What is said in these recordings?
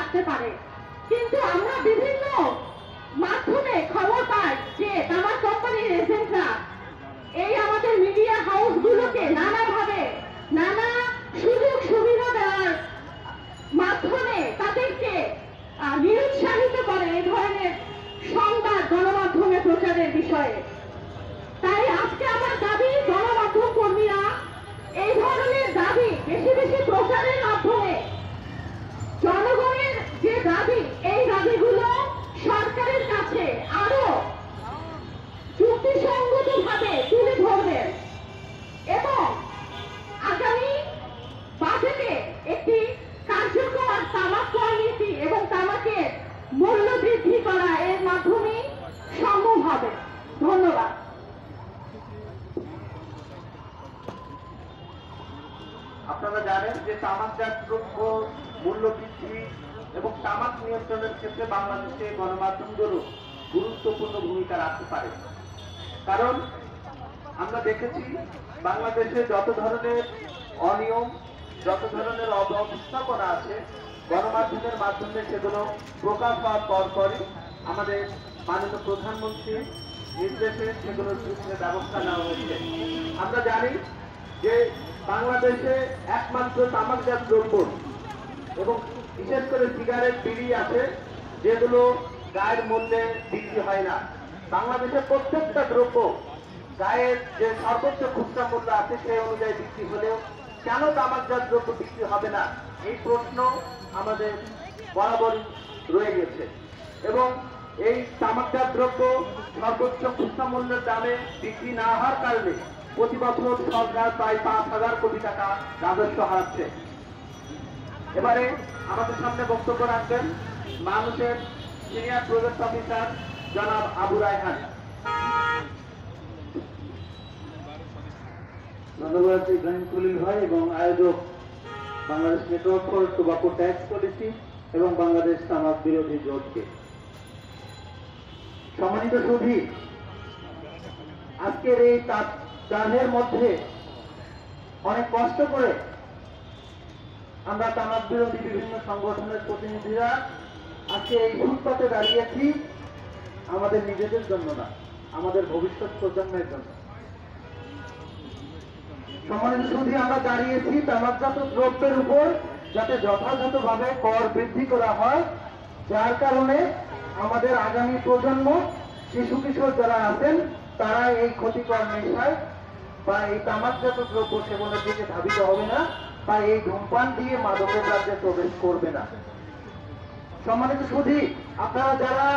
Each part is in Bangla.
রাখতে পারে। কিন্তু আমরা বিভিন্ন মাধ্যমে খবর পাই যে তামাক কোম্পানির এজেন্টরা এই আমাদের মিডিয়া হাউসগুলোকে নানাভাবে নানা সুযোগ সুবিধা দেওয়ার মাধ্যমে তাদেরকে নিরুৎসাহিত করে এই ধরনের সংবাদ গণমাধ্যমে প্রচারের বিষয়ে। তাই আজকে আমার দাবি, গণমাধ্যম কর্মীরা এই ধরনের দাবি বেশি বেশি প্রচারের মাধ্যমে জনগণের যে দাবি, এই দাবিগুলো সরকারের কাছে আরো যুক্তিসঙ্গতভাবে তুলে ধরবেন এবং আগামী বাজেটে একটি কার্যকর তামাক কর নীতি এবং তামাকের মূল্য বৃদ্ধি করা এর মাধ্যমে সম্ভব হবে। ধন্যবাদ। আপনারা জানেন যে তামাকজাত দ্রব্য মূল্য বৃদ্ধি এবং তামাক নিয়ন্ত্রণের ক্ষেত্রে বাংলাদেশে গণমাধ্যমগুলো গুরুত্বপূর্ণ ভূমিকা রাখতে পারে। কারণ আমরা দেখেছি বাংলাদেশে যত ধরনের অনিয়ম, যত ধরনের অব্যবস্থাপনা আছে, গণমাধ্যমের মাধ্যমে সেগুলো প্রকাশ হওয়ার পরপরই আমাদের মাননীয় প্রধানমন্ত্রী নির্দেশে সেগুলোর বিরুদ্ধে ব্যবস্থা নেওয়া হয়েছে। আমরা জানি যে বাংলাদেশে একমাত্র তামাকজাত দ্রব্য এবং বিশেষ করে সিগারেট, বিড়ি আছে যেগুলো গায়ের মূল্যে বিক্রি হয় না। বাংলাদেশের প্রত্যেকটা দ্রব্য গায়ের যে সর্বোচ্চ খুচরা মূল্য আছে সেই অনুযায়ী বিক্রি হলেও কেন তামাকজাত দ্রব্য বিক্রি হবে না, এই প্রশ্ন আমাদের বরাবরই রয়ে গেছে। এবং এই তামাকজাত দ্রব্য সর্বোচ্চ খুচরা মূল্যের দামে বিক্রি না হওয়ার কারণে প্রতি বছর সরকার প্রায় 5,000 কোটি টাকা রাজস্ব হারাচ্ছে। এবারে আমাদের সামনে বক্তব্য রাখবেন মানুষের সিনিয়র প্রজেক্ট অফিসার জনাব আবু রায়হান। ধন্যবাদ ইব্রাহিম খলিল ভাই এবং আয়োজক Bangladesh network for tobacco tax policy এবং বাংলাদেশ তামাক বিরোধী জোটকে। সম্মানিত সুধী, আজকের এই তাদের মধ্যে অনেক কষ্ট করে আমরা তামাক বিরোধী বিভিন্ন সংগঠনের প্রতিনিধিরা আজকে এই ফুটপাতে দাঁড়িয়েছি আমাদের নিজেদের জন্য না, আমাদের ভবিষ্যৎ প্রজন্মের জন্য। সম্মানিত সুধী, আমরা দাঁড়িয়েছি তামাকজাত দ্রব্যের উপর যাতে যথাযথভাবে কর বৃদ্ধি করা হয়, যার কারণে আমাদের আগামী প্রজন্ম, শিশু কিশোর যারা আছেন তারা এই ক্ষতিকর নেশায় বা এই তামাকজাত দ্রব্য সেবনের দিকে ধাবিত হবে না বা এই ধূমপান দিয়ে মাদকের রাজ্যে প্রবেশ করবে না। সম্মানিত সুধী, আপনারা যারা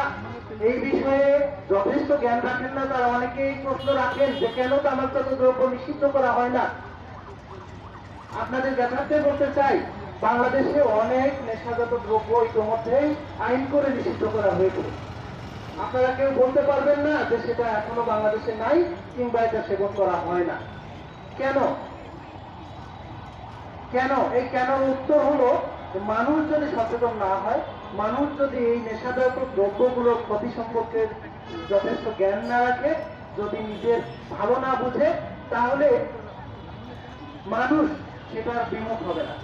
এই বিষয়ে যথেষ্ট জ্ঞান রাখেন না তারা অনেকেই প্রশ্ন রাখেন যে কেন তামাকজাত দ্রব্য নিষিদ্ধ করা হয় না। আপনাদের যথার্থে বলতে চাই, বাংলাদেশে অনেক নেশাজাত দ্রব্য ইতিমধ্যেই আইন করে নিষিদ্ধ করা হয়েছে। আপনারা কেউ বলতে পারবেন না যে সেটা এখনো বাংলাদেশে নাই কিংবা এটা সেবন করা হয় না। কেন? এই কেনর উত্তর হলো, মানুষ যদি সচেতন না হয়, মানুষ যদি এই নেশাজাত দ্রব্যগুলোর ক্ষতি সম্পর্কে যথেষ্ট জ্ঞান না রাখে, যদি নিজের ভালো না বুঝে, তাহলে মানুষ সেটার বিমুখ হবে না।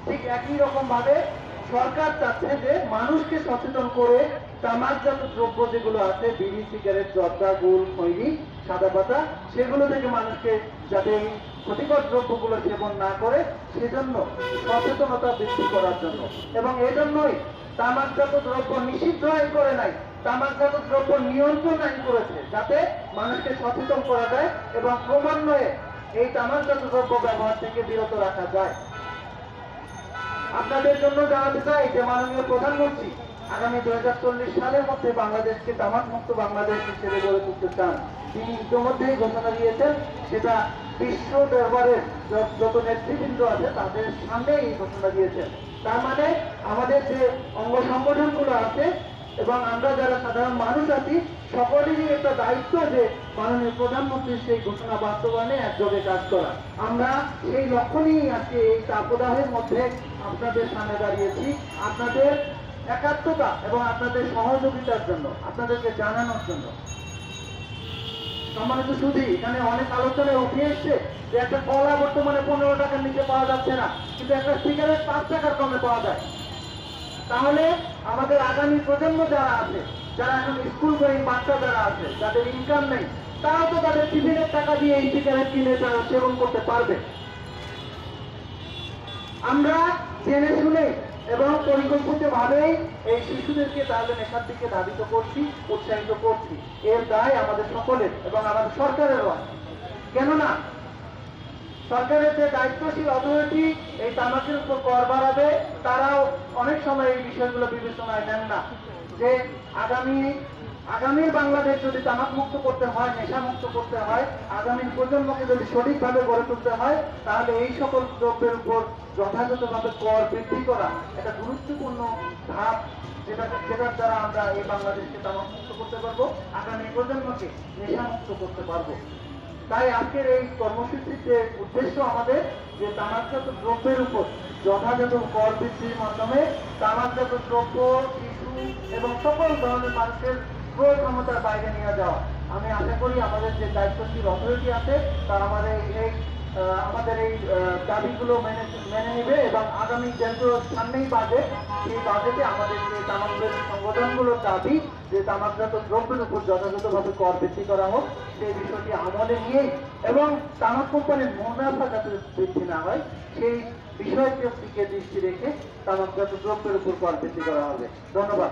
ঠিক একই রকম ভাবে সরকার চাচ্ছে যে মানুষকে সচেতন করে তামাকজাত দ্রব্য যেগুলো আছে, বিড়ি, সিগারেট, জর্দা, গুল, খৈনি, সাদা পাতা, সেগুলো থেকে মানুষকে যাতে ক্ষতিকর দ্রব্যগুলো সেবন না করে সেজন্য সচেতনতা বৃদ্ধি করার জন্য। এবং এজন্যই তামাকজাত দ্রব্য নিষিদ্ধ আইন করে নাই, তামাকজাত দ্রব্য নিয়ন্ত্রণ আইন করেছে, যাতে মানুষকে সচেতন করা যায় এবং ক্রমান্বয়ে এই তামাকজাত দ্রব্য ব্যবহার থেকে বিরত রাখা যায়। আপনাদের জন্য জানাতে চাই যে মাননীয় প্রধানমন্ত্রী আগামী 2040 সালের মধ্যে বাংলাদেশকে তামাক মুক্ত বাংলাদেশ হিসেবে গড়ে তুলতে চান। তিনি ইতিমধ্যেই ঘোষণা দিয়েছেন, সেটা বিশ্ব দরবারের যত নেতৃবৃন্দ আছে তাদের সামনে এই ঘোষণা দিয়েছেন। তার মানে আমাদের যে অঙ্গ সংগঠনগুলো আছে এবং আমরা যারা সাধারণ মানুষ আছি, সকলেরই একটা দায়িত্ব যে মাননীয় প্রধানমন্ত্রীর সেই ঘোষণা বাস্তবায়নে একযোগে কাজ করা। আমরা সেই লক্ষ্য নিয়েই আজকে এই তাপদাহের মধ্যে আপনাদের সামনে দাঁড়িয়েছি, আপনাদের একাত্মতা এবং আপনাদের সহযোগিতার জন্য, আপনাদেরকে জানানোর জন্য। সম্মানিত সুধী, এখানে অনেক আলোচনায় উঠে এসছে যে একটা কলা বর্তমানে 15 টাকার নিচে পাওয়া যাচ্ছে না, কিন্তু একটা সিগারেট 5 টাকার কমে পাওয়া যায়। তাহলে আমাদের আগামী প্রজন্ম যারা আছে, যারা এখন স্কুল গোয়িং বাচ্চা যারা আছে, যাদের ইনকাম নেই, তারা তো তাদের টিফিনের টাকা দিয়ে এই সিগারেট কিনে তারা সেবন করতে পারবে। আমরা জেনে শুনে এবং পরিকল্পিতভাবেই এই শিশুদেরকে তাহলে নেশার দিকে ধাবিত করছি, উৎসাহিত করছি। এর দায় আমাদের সকলের এবং আমাদের সরকারেরও আছে। কেননা সরকারের যে দায়িত্বশীল অথরিটি এই তামাকের উপর কর বাড়াবে, তারাও অনেক সময় এই বিষয়গুলো বিবেচনায় নেন না যে আগামীর বাংলাদেশ যদি তামাক মুক্ত করতে হয়, নেশা মুক্ত করতে হয়, আগামীর প্রজন্মকে যদি সঠিকভাবে গড়ে তুলতে হয়, তাহলে এই সকল দ্রব্যের উপর যথাযথভাবে কর বৃদ্ধি করা একটা গুরুত্বপূর্ণ ধাপ, যেটার দ্বারা আমরা এই বাংলাদেশকে তামাক মুক্ত করতে পারবো, আগামী প্রজন্মকে নেশা মুক্ত করতে পারবো। তাই আজকের এই কর্মসূচির যে উদ্দেশ্য আমাদের, যে তামাকজাত দ্রব্যের উপর যথাযথ কর বৃদ্ধির মাধ্যমে তামাকজাত দ্রব্য, শিশু এবং সকল ধরনের মানুষের ক্রয় ক্ষমতার বাইরে নিয়ে যাওয়া। আমি আশা করি আমাদের যে দায়িত্বশীল অথরিটি আছে তারা আমাদের এই দাবিগুলো মেনে নেবে এবং আগামী যেহেতু সামনেই বাজেট, সেই বাজেটে আমাদের যে তামাকজাত সংগঠনগুলোর দাবি যে তামাকজাত দ্রব্যের উপর যথাযথভাবে কর বৃদ্ধি করা হোক, সেই বিষয়টি আমলে নিয়েই এবং তামাক কোম্পানির মুনাফা যাতে বৃদ্ধি না হয় সেই বিষয়টির দিকে দৃষ্টি রেখে তামাকজাত দ্রব্যের উপর কর বৃদ্ধি করা হবে। ধন্যবাদ।